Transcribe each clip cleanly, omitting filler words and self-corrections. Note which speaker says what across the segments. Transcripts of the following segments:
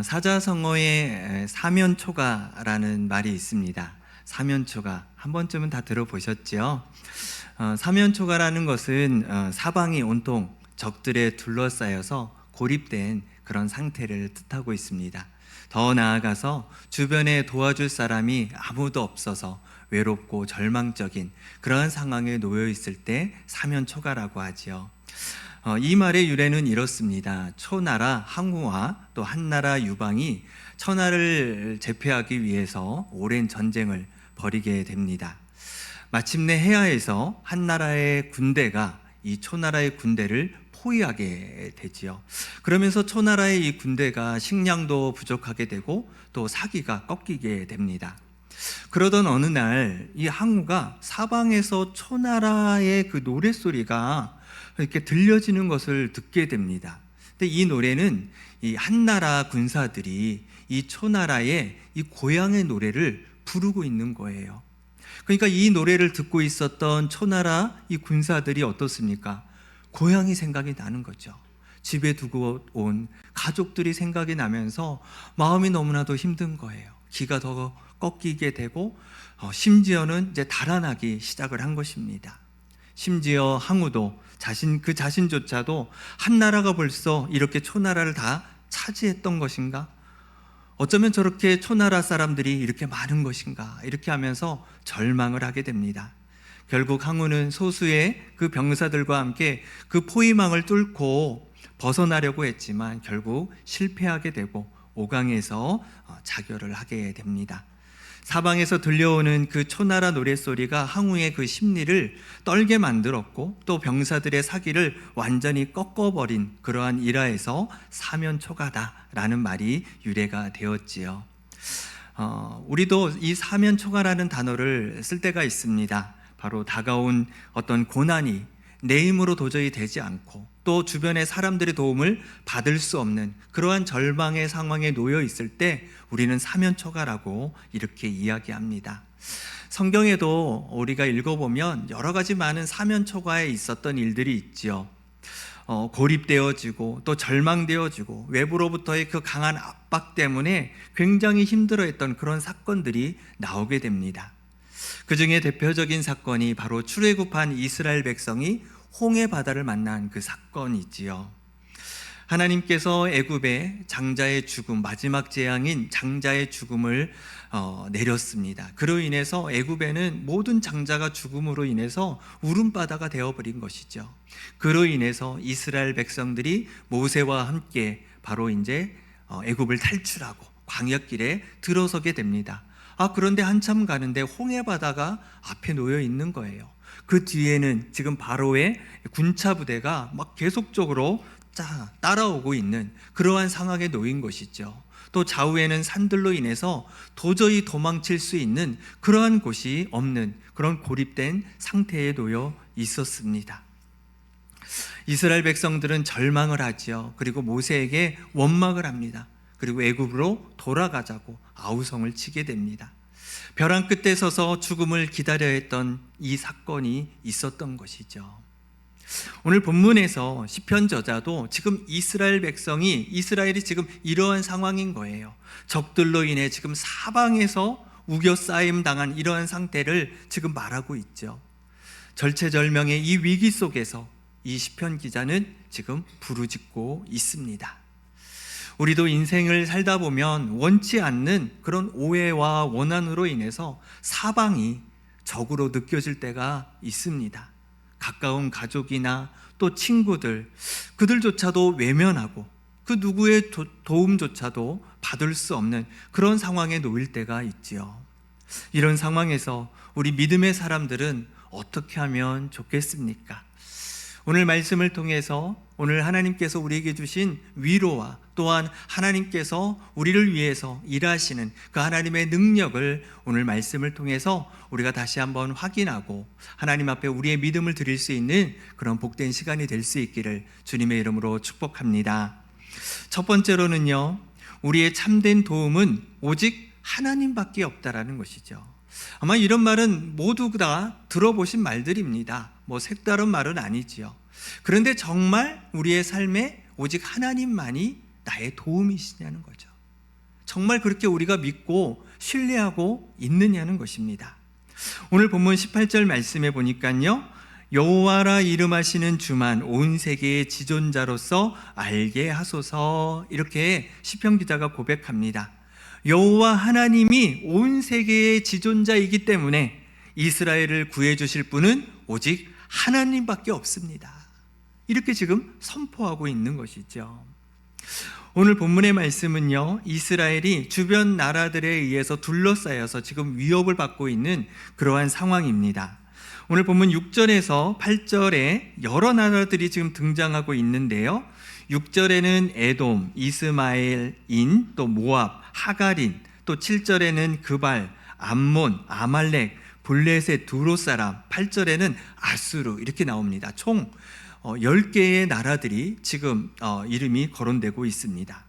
Speaker 1: 사자성어에 사면초가라는 말이 있습니다. 사면초가 한 번쯤은 다 들어보셨죠? 사면초가라는 것은 사방이 온통 적들에 둘러싸여서 고립된 그런 상태를 뜻하고 있습니다. 더 나아가서 주변에 도와줄 사람이 아무도 없어서 외롭고 절망적인 그러한 상황에 놓여 있을 때 사면초가라고 하지요. 이 말의 유래는 이렇습니다. 초나라 항우와 또 한나라 유방이 천하를 제패하기 위해서 오랜 전쟁을 벌이게 됩니다. 마침내 해야에서 한나라의 군대가 이 초나라의 군대를 포위하게 되지요. 그러면서 초나라의 이 군대가 식량도 부족하게 되고 또 사기가 꺾이게 됩니다. 그러던 어느 날 이 항우가 사방에서 초나라의 그 노랫소리가 이렇게 들려지는 것을 듣게 됩니다. 근데 이 노래는 이 한나라 군사들이 이 초나라의 이 고향의 노래를 부르고 있는 거예요. 그러니까 이 노래를 듣고 있었던 초나라 이 군사들이 어떻습니까? 고향이 생각이 나는 거죠. 집에 두고 온 가족들이 생각이 나면서 마음이 너무나도 힘든 거예요. 기가 더 꺾이게 되고 심지어는 이제 달아나기 시작을 한 것입니다. 심지어 항우도 자신조차도 한나라가 벌써 이렇게 초나라를 다 차지했던 것인가? 어쩌면 저렇게 초나라 사람들이 이렇게 많은 것인가? 이렇게 하면서 절망을 하게 됩니다. 결국 항우는 소수의 그 병사들과 함께 그 포위망을 뚫고 벗어나려고 했지만 결국 실패하게 되고 오강에서 자결을 하게 됩니다. 사방에서 들려오는 그 초나라 노랫소리가 항우의 그 심리를 떨게 만들었고 또 병사들의 사기를 완전히 꺾어버린 그러한 일화에서 사면초가다라는 말이 유래가 되었지요. 우리도 이 사면초가라는 단어를 쓸 때가 있습니다. 바로 다가온 어떤 고난이 내 힘으로 도저히 되지 않고 또 주변의 사람들의 도움을 받을 수 없는 그러한 절망의 상황에 놓여 있을 때 우리는 사면초가라고 이렇게 이야기합니다. 성경에도 우리가 읽어보면 여러 가지 많은 사면초가에 있었던 일들이 있지요. 고립되어지고 또 절망되어지고 외부로부터의 그 강한 압박 때문에 굉장히 힘들어했던 그런 사건들이 나오게 됩니다. 그 중에 대표적인 사건이 바로 출애굽한 이스라엘 백성이 홍해 바다를 만난 그 사건이지요. 하나님께서 애굽에 장자의 죽음, 마지막 재앙인 장자의 죽음을 내렸습니다. 그로 인해서 애굽에는 모든 장자가 죽음으로 인해서 울음바다가 되어버린 것이죠. 그로 인해서 이스라엘 백성들이 모세와 함께 바로 이제 애굽을 탈출하고 광야길에 들어서게 됩니다. 그런데 한참 가는데 홍해 바다가 앞에 놓여 있는 거예요. 그 뒤에는 지금 바로의 군차 부대가 막 계속적으로 따라오고 있는 그러한 상황에 놓인 것이죠. 또 좌우에는 산들로 인해서 도저히 도망칠 수 있는 그러한 곳이 없는 그런 고립된 상태에 놓여 있었습니다. 이스라엘 백성들은 절망을 하지요. 그리고 모세에게 원망을 합니다. 그리고 애굽으로 돌아가자고 아우성을 치게 됩니다. 벼랑 끝에 서서 죽음을 기다려야 했던 이 사건이 있었던 것이죠. 오늘 본문에서 시편 저자도 지금 이스라엘이 지금 이러한 상황인 거예요. 적들로 인해 지금 사방에서 우겨싸임 당한 이러한 상태를 지금 말하고 있죠. 절체절명의 이 위기 속에서 이 시편 기자는 지금 부르짖고 있습니다. 우리도 인생을 살다 보면 원치 않는 그런 오해와 원한으로 인해서 사방이 적으로 느껴질 때가 있습니다. 가까운 가족이나 또 친구들, 그들조차도 외면하고 그 누구의 도움조차도 받을 수 없는 그런 상황에 놓일 때가 있지요. 이런 상황에서 우리 믿음의 사람들은 어떻게 하면 좋겠습니까? 오늘 말씀을 통해서 오늘 하나님께서 우리에게 주신 위로와 또한 하나님께서 우리를 위해서 일하시는 그 하나님의 능력을 오늘 말씀을 통해서 우리가 다시 한번 확인하고 하나님 앞에 우리의 믿음을 드릴 수 있는 그런 복된 시간이 될 수 있기를 주님의 이름으로 축복합니다. 첫 번째로는요, 우리의 참된 도움은 오직 하나님밖에 없다라는 것이죠. 아마 이런 말은 모두 다 들어보신 말들입니다. 색다른 말은 아니지요. 그런데 정말 우리의 삶에 오직 하나님만이 나의 도움이시냐는 거죠. 정말 그렇게 우리가 믿고 신뢰하고 있느냐는 것입니다. 오늘 본문 18절 말씀에 보니까요, 여호와라 이름하시는 주만 온 세계의 지존자로서 알게 하소서, 이렇게 시편 기자가 고백합니다. 여호와 하나님이 온 세계의 지존자이기 때문에 이스라엘을 구해주실 분은 오직 하나님밖에 없습니다. 이렇게 지금 선포하고 있는 것이죠. 오늘 본문의 말씀은요, 이스라엘이 주변 나라들에 의해서 둘러싸여서 지금 위협을 받고 있는 그러한 상황입니다. 오늘 본문 6절에서 8절에 여러 나라들이 지금 등장하고 있는데요, 6절에는 에돔, 이스마엘인, 또 모압, 하가린, 또 7절에는 그발, 암몬, 아말렉, 블레셋, 두로 사람, 8절에는 아수르, 이렇게 나옵니다. 총 10개의 나라들이 지금 이름이 거론되고 있습니다.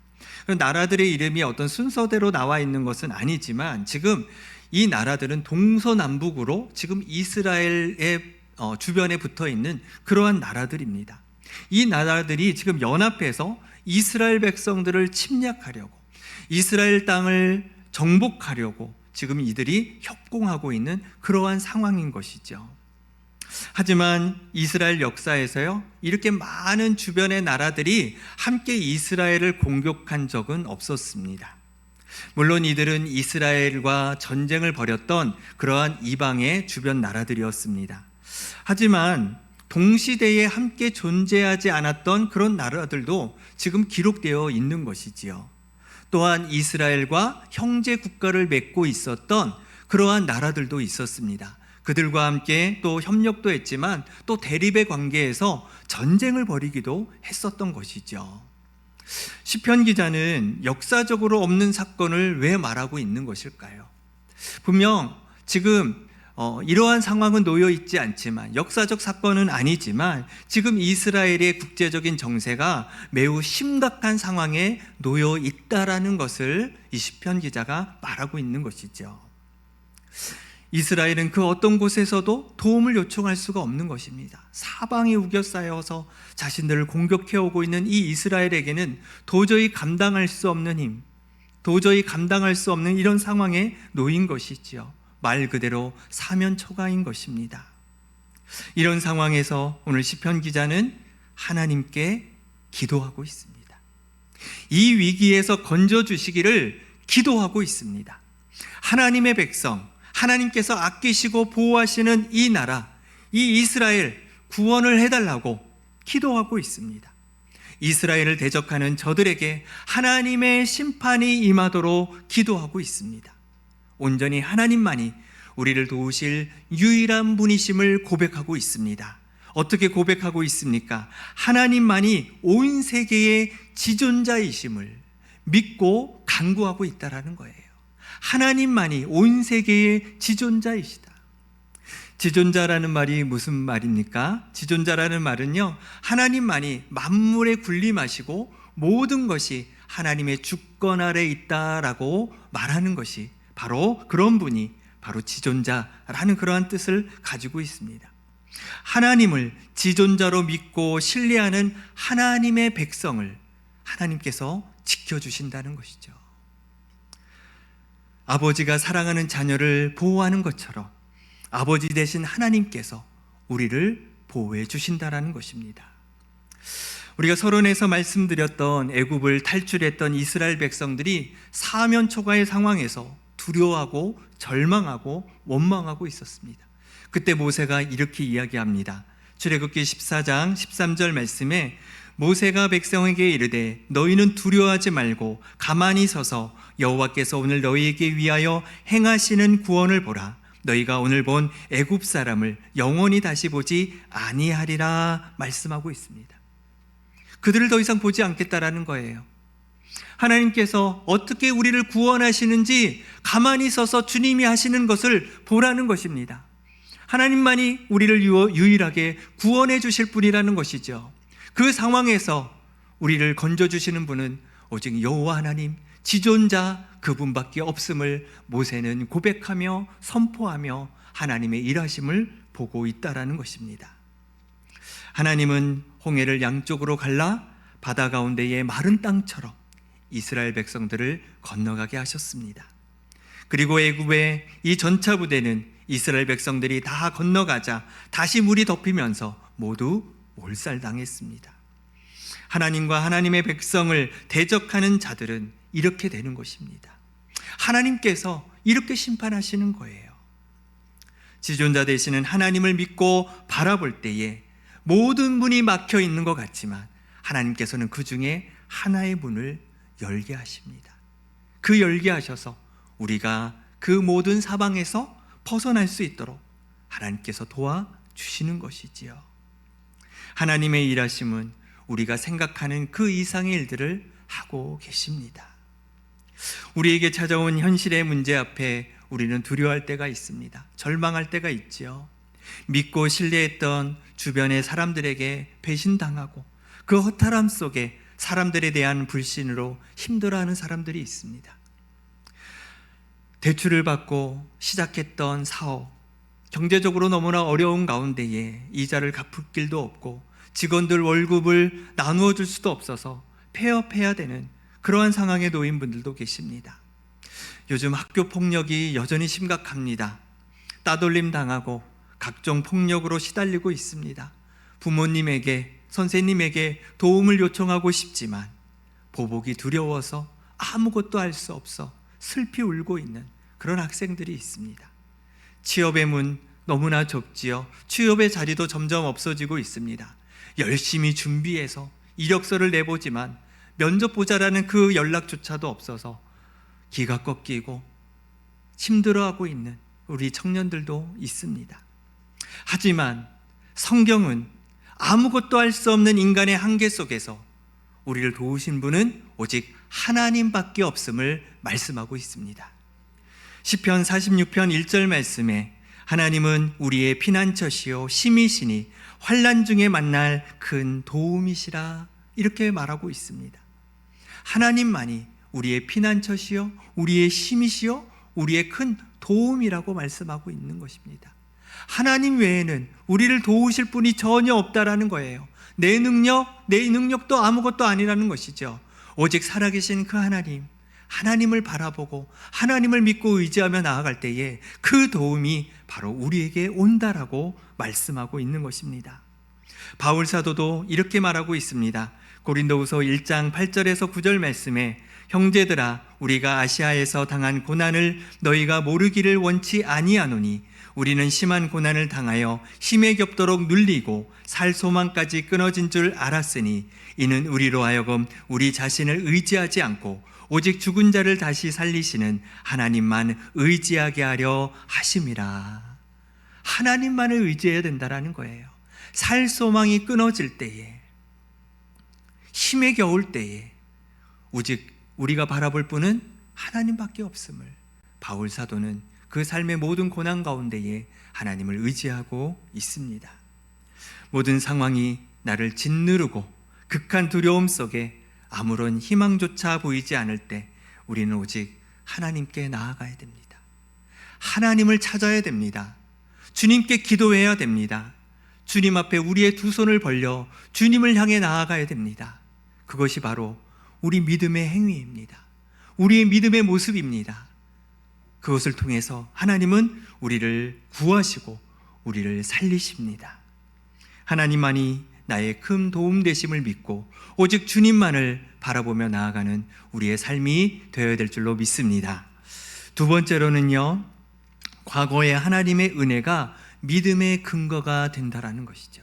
Speaker 1: 나라들의 이름이 어떤 순서대로 나와 있는 것은 아니지만 지금 이 나라들은 동서남북으로 지금 이스라엘의 주변에 붙어 있는 그러한 나라들입니다. 이 나라들이 지금 연합해서 이스라엘 백성들을 침략하려고, 이스라엘 땅을 정복하려고 지금 이들이 협공하고 있는 그러한 상황인 것이죠. 하지만 이스라엘 역사에서요, 이렇게 많은 주변의 나라들이 함께 이스라엘을 공격한 적은 없었습니다. 물론 이들은 이스라엘과 전쟁을 벌였던 그러한 이방의 주변 나라들이었습니다. 하지만 동시대에 함께 존재하지 않았던 그런 나라들도 지금 기록되어 있는 것이지요. 또한 이스라엘과 형제 국가를 맺고 있었던 그러한 나라들도 있었습니다. 그들과 함께 또 협력도 했지만 또 대립의 관계에서 전쟁을 벌이기도 했었던 것이죠. 시편 기자는 역사적으로 없는 사건을 왜 말하고 있는 것일까요? 분명 지금 이러한 상황은 놓여 있지 않지만, 역사적 사건은 아니지만 지금 이스라엘의 국제적인 정세가 매우 심각한 상황에 놓여 있다라는 것을 이 시편 기자가 말하고 있는 것이죠. 이스라엘은 그 어떤 곳에서도 도움을 요청할 수가 없는 것입니다. 사방이 우겨싸여서 자신들을 공격해오고 있는 이 이스라엘에게는 도저히 감당할 수 없는 힘, 도저히 감당할 수 없는 이런 상황에 놓인 것이지요. 말 그대로 사면초가인 것입니다. 이런 상황에서 오늘 시편 기자는 하나님께 기도하고 있습니다. 이 위기에서 건져주시기를 기도하고 있습니다. 하나님의 백성, 하나님께서 아끼시고 보호하시는 이 나라, 이 이스라엘 구원을 해달라고 기도하고 있습니다. 이스라엘을 대적하는 저들에게 하나님의 심판이 임하도록 기도하고 있습니다. 온전히 하나님만이 우리를 도우실 유일한 분이심을 고백하고 있습니다. 어떻게 고백하고 있습니까? 하나님만이 온 세계의 지존자이심을 믿고 간구하고 있다라는 거예요. 하나님만이 온 세계의 지존자이시다. 지존자라는 말이 무슨 말입니까? 지존자라는 말은요, 하나님만이 만물의 군림하시고 모든 것이 하나님의 주권 아래 있다라고 말하는 것이 바로 그런 분이 바로 지존자라는 그러한 뜻을 가지고 있습니다. 하나님을 지존자로 믿고 신뢰하는 하나님의 백성을 하나님께서 지켜주신다는 것이죠. 아버지가 사랑하는 자녀를 보호하는 것처럼 아버지 되신 하나님께서 우리를 보호해 주신다라는 것입니다. 우리가 서론에서 말씀드렸던 애굽을 탈출했던 이스라엘 백성들이 사면초가의 상황에서 두려워하고 절망하고 원망하고 있었습니다. 그때 모세가 이렇게 이야기합니다. 출애굽기 14장 13절 말씀에 모세가 백성에게 이르되 너희는 두려워하지 말고 가만히 서서 여호와께서 오늘 너희에게 위하여 행하시는 구원을 보라. 너희가 오늘 본 애굽 사람을 영원히 다시 보지 아니하리라 말씀하고 있습니다. 그들을 더 이상 보지 않겠다라는 거예요. 하나님께서 어떻게 우리를 구원하시는지 가만히 서서 주님이 하시는 것을 보라는 것입니다. 하나님만이 우리를 유일하게 구원해 주실 분이라는 것이죠. 그 상황에서 우리를 건져주시는 분은 오직 여호와 하나님, 지존자 그분밖에 없음을 모세는 고백하며 선포하며 하나님의 일하심을 보고 있다라는 것입니다. 하나님은 홍해를 양쪽으로 갈라 바다 가운데의 마른 땅처럼 이스라엘 백성들을 건너가게 하셨습니다. 그리고 애굽의 이 전차 부대는 이스라엘 백성들이 다 건너가자 다시 물이 덮이면서 모두 몰살당했습니다. 하나님과 하나님의 백성을 대적하는 자들은 이렇게 되는 것입니다. 하나님께서 이렇게 심판하시는 거예요. 지존자 되시는 하나님을 믿고 바라볼 때에 모든 문이 막혀 있는 것 같지만 하나님께서는 그 중에 하나의 문을 열게 하십니다. 그 열게 하셔서 우리가 그 모든 사방에서 벗어날 수 있도록 하나님께서 도와주시는 것이지요. 하나님의 일하심은 우리가 생각하는 그 이상의 일들을 하고 계십니다. 우리에게 찾아온 현실의 문제 앞에 우리는 두려워할 때가 있습니다. 절망할 때가 있지요. 믿고 신뢰했던 주변의 사람들에게 배신당하고 그 허탈함 속에 사람들에 대한 불신으로 힘들어하는 사람들이 있습니다. 대출을 받고 시작했던 사업, 경제적으로 너무나 어려운 가운데에 이자를 갚을 길도 없고 직원들 월급을 나누어 줄 수도 없어서 폐업해야 되는 그러한 상황에 놓인 분들도 계십니다. 요즘 학교 폭력이 여전히 심각합니다. 따돌림 당하고 각종 폭력으로 시달리고 있습니다. 부모님에게, 선생님에게 도움을 요청하고 싶지만 보복이 두려워서 아무것도 할 수 없어 슬피 울고 있는 그런 학생들이 있습니다. 취업의 문 너무나 좁지요. 취업의 자리도 점점 없어지고 있습니다. 열심히 준비해서 이력서를 내보지만 면접 보자라는 그 연락조차도 없어서 기가 꺾이고 힘들어하고 있는 우리 청년들도 있습니다. 하지만 성경은 아무것도 할 수 없는 인간의 한계 속에서 우리를 도우신 분은 오직 하나님밖에 없음을 말씀하고 있습니다. 시편 46편 1절 말씀에 하나님은 우리의 피난처시요 힘이시니 환난 중에 만날 큰 도움이시라 이렇게 말하고 있습니다. 하나님만이 우리의 피난처시요 우리의 힘이시요 우리의 큰 도움이라고 말씀하고 있는 것입니다. 하나님 외에는 우리를 도우실 분이 전혀 없다라는 거예요. 내 능력도 아무것도 아니라는 것이죠. 오직 살아계신 그 하나님을 바라보고 하나님을 믿고 의지하며 나아갈 때에 그 도움이 바로 우리에게 온다라고 말씀하고 있는 것입니다. 바울 사도도 이렇게 말하고 있습니다. 고린도후서 1장 8절에서 9절 말씀에 형제들아 우리가 아시아에서 당한 고난을 너희가 모르기를 원치 아니하노니 우리는 심한 고난을 당하여 힘에 겹도록 눌리고 살 소망까지 끊어진 줄 알았으니 이는 우리로 하여금 우리 자신을 의지하지 않고 오직 죽은 자를 다시 살리시는 하나님만 의지하게 하려 하심이라. 하나님만을 의지해야 된다라는 거예요. 살 소망이 끊어질 때에, 힘에 겨울 때에 오직 우리가 바라볼 분은 하나님밖에 없음을 바울 사도는 그 삶의 모든 고난 가운데에 하나님을 의지하고 있습니다. 모든 상황이 나를 짓누르고 극한 두려움 속에 아무런 희망조차 보이지 않을 때 우리는 오직 하나님께 나아가야 됩니다. 하나님을 찾아야 됩니다. 주님께 기도해야 됩니다. 주님 앞에 우리의 두 손을 벌려 주님을 향해 나아가야 됩니다. 그것이 바로 우리 믿음의 행위입니다. 우리의 믿음의 모습입니다. 그것을 통해서 하나님은 우리를 구하시고 우리를 살리십니다. 하나님만이 나의 큰 도움 되심을 믿고 오직 주님만을 바라보며 나아가는 우리의 삶이 되어야 될 줄로 믿습니다. 두 번째로는요, 과거의 하나님의 은혜가 믿음의 근거가 된다라는 것이죠.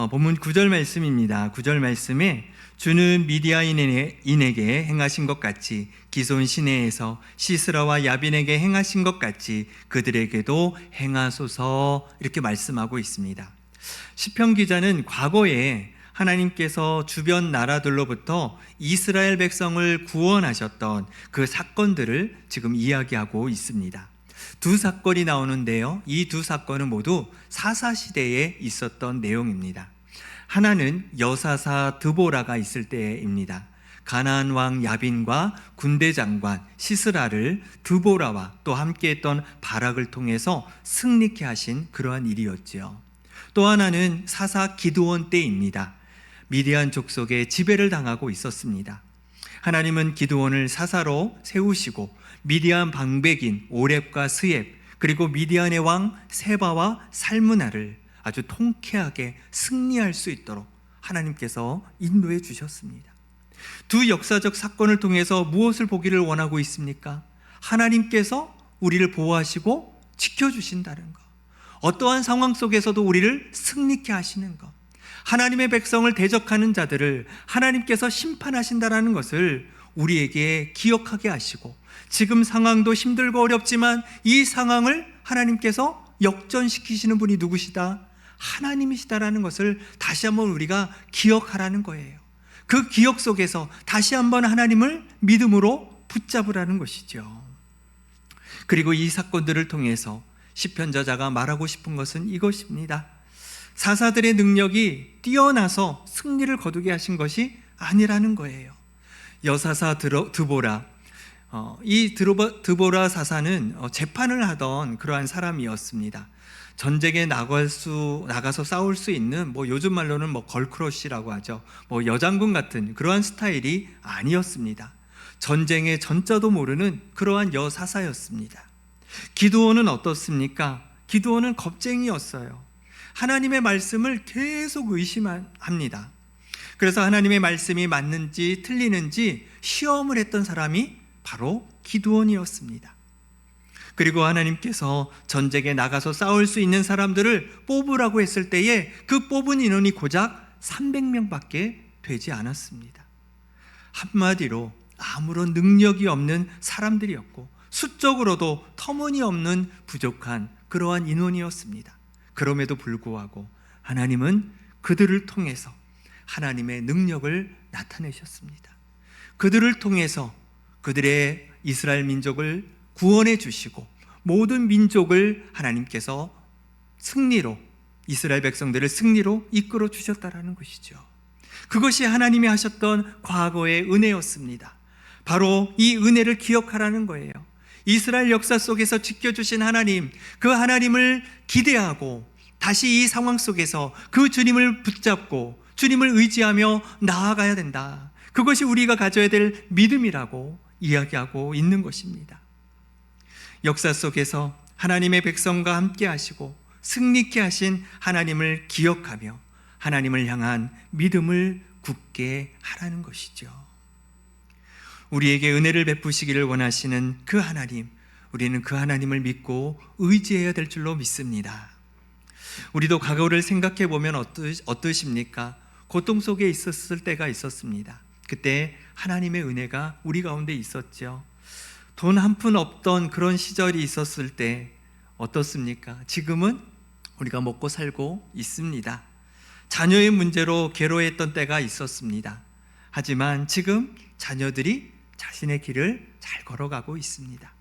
Speaker 1: 본문 9절 말씀입니다. 9절 말씀에 주는 미디아인에게 행하신 것 같이 기손 시내에서 시스라와 야빈에게 행하신 것 같이 그들에게도 행하소서 이렇게 말씀하고 있습니다. 시편 기자는 과거에 하나님께서 주변 나라들로부터 이스라엘 백성을 구원하셨던 그 사건들을 지금 이야기하고 있습니다. 두 사건이 나오는데요, 이 두 사건은 모두 사사시대에 있었던 내용입니다. 하나는 여사사 드보라가 있을 때입니다. 가나안 왕 야빈과 군대 장관 시스라를 드보라와 또 함께했던 바락을 통해서 승리케 하신 그러한 일이었지요. 또 하나는 사사 기드온 때입니다. 미디안 족속의 지배를 당하고 있었습니다. 하나님은 기드온을 사사로 세우시고 미디안 방백인 오렙과 스엡, 그리고 미디안의 왕 세바와 살무나를 아주 통쾌하게 승리할 수 있도록 하나님께서 인도해 주셨습니다. 두 역사적 사건을 통해서 무엇을 보기를 원하고 있습니까? 하나님께서 우리를 보호하시고 지켜주신다는 것, 어떠한 상황 속에서도 우리를 승리케 하시는 것, 하나님의 백성을 대적하는 자들을 하나님께서 심판하신다는 것을 우리에게 기억하게 하시고, 지금 상황도 힘들고 어렵지만 이 상황을 하나님께서 역전시키시는 분이 누구시다? 하나님이시다라는 것을 다시 한번 우리가 기억하라는 거예요. 그 기억 속에서 다시 한번 하나님을 믿음으로 붙잡으라는 것이죠. 그리고 이 사건들을 통해서 시편 저자가 말하고 싶은 것은 이것입니다. 사사들의 능력이 뛰어나서 승리를 거두게 하신 것이 아니라는 거예요. 여사사 드보라, 이 드보라 사사는 재판을 하던 그러한 사람이었습니다. 전쟁에 나가서 싸울 수 있는 요즘 말로는 걸크러쉬라고 하죠. 여장군 같은 그러한 스타일이 아니었습니다. 전쟁의 전자도 모르는 그러한 여사사였습니다. 기드온은 어떻습니까? 기드온은 겁쟁이였어요. 하나님의 말씀을 계속 의심합니다. 그래서 하나님의 말씀이 맞는지 틀리는지 시험을 했던 사람이 바로 기드온이었습니다. 그리고 하나님께서 전쟁에 나가서 싸울 수 있는 사람들을 뽑으라고 했을 때에 그 뽑은 인원이 고작 300명밖에 되지 않았습니다. 한마디로 아무런 능력이 없는 사람들이었고 수적으로도 터무니없는 부족한 그러한 인원이었습니다. 그럼에도 불구하고 하나님은 그들을 통해서 하나님의 능력을 나타내셨습니다. 그들을 통해서 그들의 이스라엘 민족을 구원해 주시고 모든 민족을 하나님께서 승리로, 이스라엘 백성들을 승리로 이끌어 주셨다라는 것이죠. 그것이 하나님이 하셨던 과거의 은혜였습니다. 바로 이 은혜를 기억하라는 거예요. 이스라엘 역사 속에서 지켜주신 하나님, 그 하나님을 기대하고 다시 이 상황 속에서 그 주님을 붙잡고 주님을 의지하며 나아가야 된다. 그것이 우리가 가져야 될 믿음이라고 이야기하고 있는 것입니다. 역사 속에서 하나님의 백성과 함께 하시고 승리케 하신 하나님을 기억하며 하나님을 향한 믿음을 굳게 하라는 것이죠. 우리에게 은혜를 베푸시기를 원하시는 그 하나님, 우리는 그 하나님을 믿고 의지해야 될 줄로 믿습니다. 우리도 과거를 생각해 보면 어떠십니까? 고통 속에 있었을 때가 있었습니다. 그때 하나님의 은혜가 우리 가운데 있었죠. 돈 한 푼 없던 그런 시절이 있었을 때 어떻습니까? 지금은 우리가 먹고 살고 있습니다. 자녀의 문제로 괴로워했던 때가 있었습니다. 하지만 지금 자녀들이 자신의 길을 잘 걸어가고 있습니다.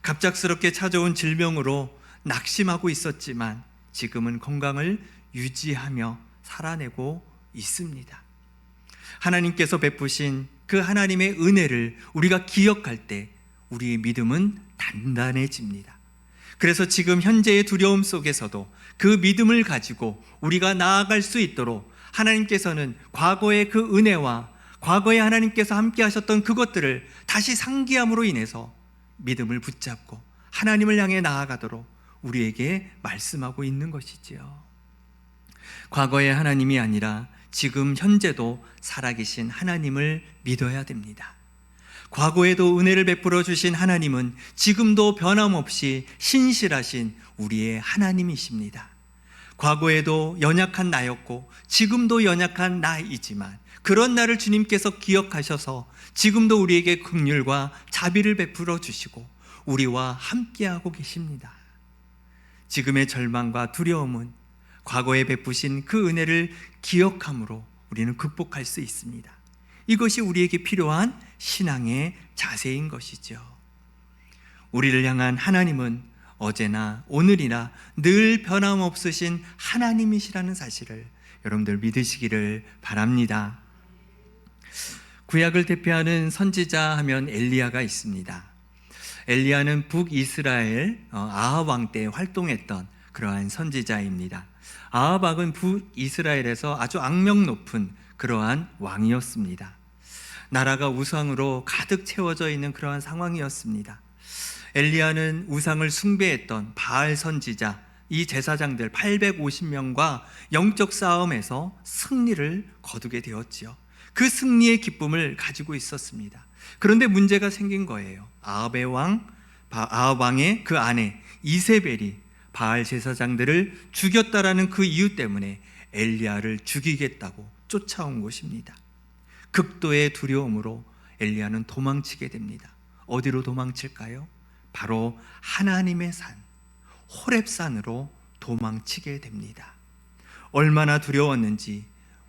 Speaker 1: 갑작스럽게 찾아온 질병으로 낙심하고 있었지만 지금은 건강을 유지하며 살아내고 있습니다. 하나님께서 베푸신 그 하나님의 은혜를 우리가 기억할 때 우리의 믿음은 단단해집니다. 그래서 지금 현재의 두려움 속에서도 그 믿음을 가지고 우리가 나아갈 수 있도록 하나님께서는 과거의 그 은혜와 과거에 하나님께서 함께 하셨던 그것들을 다시 상기함으로 인해서 믿음을 붙잡고 하나님을 향해 나아가도록 우리에게 말씀하고 있는 것이지요. 과거의 하나님이 아니라 지금 현재도 살아계신 하나님을 믿어야 됩니다. 과거에도 은혜를 베풀어 주신 하나님은 지금도 변함없이 신실하신 우리의 하나님이십니다. 과거에도 연약한 나였고 지금도 연약한 나이지만 그런 나를 주님께서 기억하셔서 지금도 우리에게 긍휼과 자비를 베풀어 주시고 우리와 함께하고 계십니다. 지금의 절망과 두려움은 과거에 베푸신 그 은혜를 기억함으로 우리는 극복할 수 있습니다. 이것이 우리에게 필요한 신앙의 자세인 것이죠. 우리를 향한 하나님은 어제나 오늘이나 늘 변함없으신 하나님이시라는 사실을 여러분들 믿으시기를 바랍니다. 구약을 대표하는 선지자 하면 엘리야가 있습니다. 엘리야는 북이스라엘 아합 왕 때 활동했던 그러한 선지자입니다. 아합 왕은 북이스라엘에서 아주 악명 높은 그러한 왕이었습니다. 나라가 우상으로 가득 채워져 있는 그러한 상황이었습니다. 엘리야는 우상을 숭배했던 바알 선지자, 이 제사장들 850명과 영적 싸움에서 승리를 거두게 되었지요. 그 승리의 기쁨을 가지고 있었습니다. 그런데 문제가 생긴 거예요. 아합 왕의 그 아내 이세벨이 바알 제사장들을 죽였다라는 그 이유 때문에 엘리야를 죽이겠다고 쫓아온 것입니다. 극도의 두려움으로 엘리야는 도망치게 됩니다. 어디로 도망칠까요? 바로 하나님의 산 호렙산으로 도망치게 됩니다. 얼마나 두려웠는지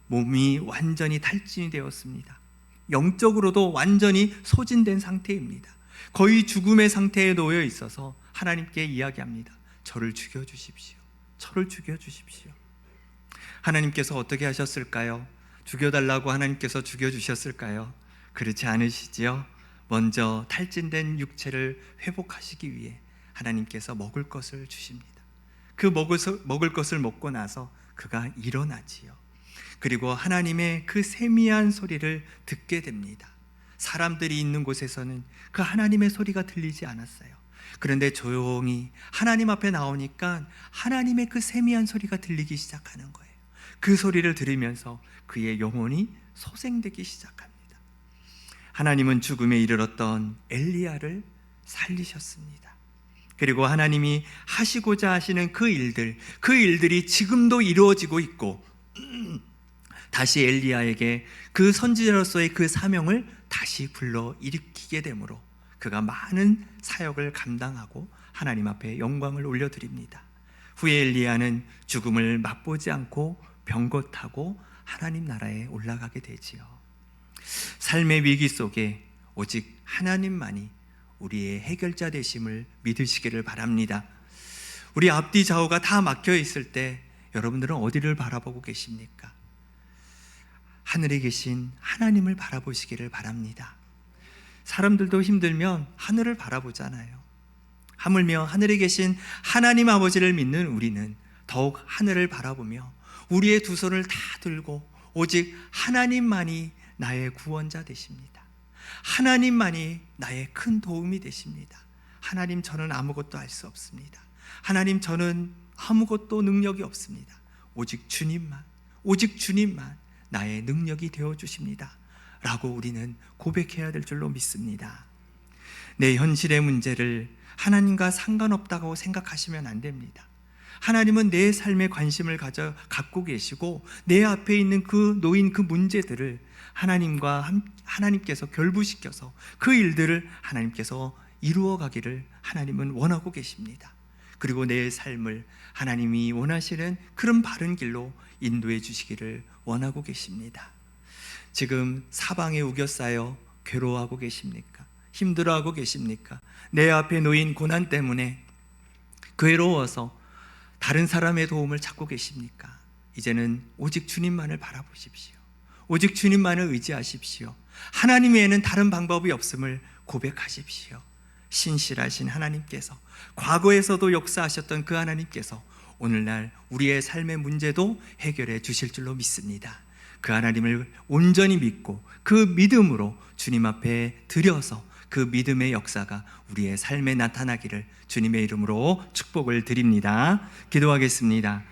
Speaker 1: 몸이 완전히 탈진이 되었습니다. 영적으로도 완전히 소진된 상태입니다. 거의 죽음의 상태에 놓여 있어서 하나님께 이야기합니다. 저를 죽여주십시오. 저를 죽여주십시오. 하나님께서 어떻게 하셨을까요? 죽여달라고 하나님께서 죽여주셨을까요? 그렇지 않으시지요? 먼저 탈진된 육체를 회복하시기 위해 하나님께서 먹을 것을 주십니다. 그 먹을 것을 먹고 나서 그가 일어나지요. 그리고 하나님의 그 세미한 소리를 듣게 됩니다. 사람들이 있는 곳에서는 그 하나님의 소리가 들리지 않았어요. 그런데 조용히 하나님 앞에 나오니까 하나님의 그 세미한 소리가 들리기 시작하는 거예요. 그 소리를 들으면서 그의 영혼이 소생되기 시작합니다. 하나님은 죽음에 이르렀던 엘리야를 살리셨습니다. 그리고 하나님이 하시고자 하시는 그 일들이 지금도 이루어지고 있고 다시 엘리야에게 그 선지자로서의 그 사명을 다시 불러 일으키게 되므로 그가 많은 사역을 감당하고 하나님 앞에 영광을 올려드립니다. 후에 엘리야는 죽음을 맛보지 않고 병고타고 하나님 나라에 올라가게 되지요. 삶의 위기 속에 오직 하나님만이 우리의 해결자 되심을 믿으시기를 바랍니다. 우리 앞뒤 좌우가 다 막혀 있을 때 여러분들은 어디를 바라보고 계십니까? 하늘에 계신 하나님을 바라보시기를 바랍니다. 사람들도 힘들면 하늘을 바라보잖아요. 하물며 하늘에 계신 하나님 아버지를 믿는 우리는 더욱 하늘을 바라보며 우리의 두 손을 다 들고 오직 하나님만이 나의 구원자 되십니다. 하나님만이 나의 큰 도움이 되십니다. 하나님, 저는 아무것도 알 수 없습니다. 하나님, 저는 아무것도 능력이 없습니다. 오직 주님만 나의 능력이 되어주십니다 라고 우리는 고백해야 될 줄로 믿습니다. 내 현실의 문제를 하나님과 상관없다고 생각하시면 안 됩니다. 하나님은 내 삶에 관심을 갖고 계시고 내 앞에 있는 놓인 그 문제들을 하나님께서 결부시켜서 그 일들을 하나님께서 이루어 가기를 하나님은 원하고 계십니다. 그리고 내 삶을 하나님이 원하시는 그런 바른 길로 인도해 주시기를 원하고 계십니다. 지금 사방에 우겨싸여 괴로워하고 계십니까? 힘들어하고 계십니까? 내 앞에 놓인 고난 때문에 괴로워서 다른 사람의 도움을 찾고 계십니까? 이제는 오직 주님만을 바라보십시오. 오직 주님만을 의지하십시오. 하나님 외에는 다른 방법이 없음을 고백하십시오. 신실하신 하나님께서, 과거에서도 역사하셨던 그 하나님께서 오늘날 우리의 삶의 문제도 해결해 주실 줄로 믿습니다. 그 하나님을 온전히 믿고 그 믿음으로 주님 앞에 드려서 그 믿음의 역사가 우리의 삶에 나타나기를 주님의 이름으로 축복을 드립니다. 기도하겠습니다.